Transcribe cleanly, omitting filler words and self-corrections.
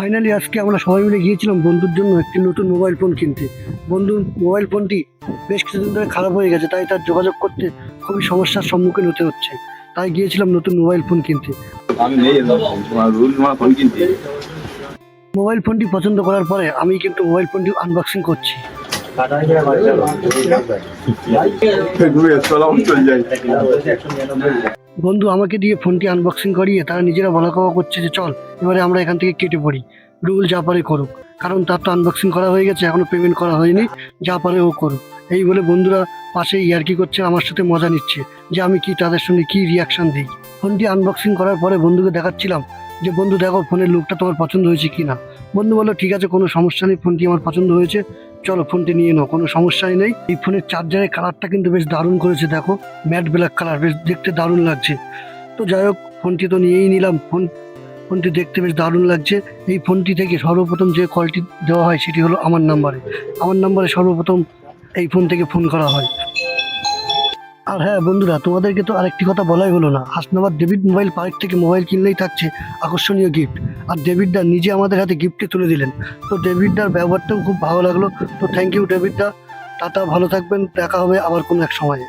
Finally আজকে আমরা সবাই মিলে গিয়েছিলাম বন্ধুর জন্য একটি নতুন মোবাইল ফোন কিনতে। বন্ধুর মোবাইল ফোনটি বেশ কিছুদিন ধরে খারাপ হয়ে গেছে, তাই তার যোগাযোগ করতে খুবই সমস্যার সম্মুখীন হতে হচ্ছে। তাই গিয়েছিলাম নতুন মোবাইল ফোন কিনতে। আমি নেই তোমার রুল তোমার ফোন কিনতে মোবাইল ফোনটি পছন্দ করার পরে আমি কিন্তু মোবাইল ফোনটি আনবক্সিং করছি। চলে যায়। বন্ধু আমাকে দিয়ে ফোনটি আনবক্সিং করিয়ে তারা নিজেরা বলা কওয়া করছে যে চল এবারে আমরা এখান থেকে কেটে পড়ি, রুল যা পারে করুক, কারণ তার তো আনবক্সিং করা হয়ে গেছে, এখনো পেমেন্ট করা হয়নি, যা পারে ও করুক। এই বলে বন্ধুরা পাশে ইয়ার্কি করছে, আমার সাথে মজা নিচ্ছে যে আমি কি তাদের সঙ্গে কি রিয়াকশন দিই। ফোনটি আনবক্সিং করার পরে বন্ধুকে দেখাচ্ছিলাম যে বন্ধু দেখো ফোনের লুকটা তোমার পছন্দ হয়েছে কি না। বন্ধু বললো ঠিক আছে, কোনো সমস্যা নেই, ফোনটি আমার পছন্দ হয়েছে, চলো ফোনটি নিয়ে নাও, কোনো সমস্যাই নেই। এই ফোনের চার্জারের কালারটা কিন্তু বেশ দারুণ করেছে, দেখো ম্যাট ব্ল্যাক কালার, বেশ দেখতে দারুণ লাগছে। তো যাই হোক, ফোনটি তো নিয়েই নিলাম। ফোনটি দেখতে বেশ দারুণ লাগছে। এই ফোনটি থেকে সর্বপ্রথম যে কলটি দেওয়া হয় সেটি হলো আমার নাম্বারে সর্বপ্রথম এই ফোন থেকে ফোন করা হয়। আর হ্যাঁ বন্ধুরা, তোমাদেরকে তো আরেকটি কথা বলাই হলো না, হাসনাবাদ ডেভিড মোবাইল পার্ক থেকে মোবাইল কিনলেই থাকছে আকর্ষণীয় গিফট। আর ডেভিডদা নিজে আমাদের হাতে গিফটে তুলে দিলেন। তো ডেভিডদার ব্যবহারটাও খুব ভালো লাগলো। তো থ্যাংক ইউ ডেভিডদা, টাটা, ভালো থাকবেন, দেখা হবে আবার কোনো এক সময়ে।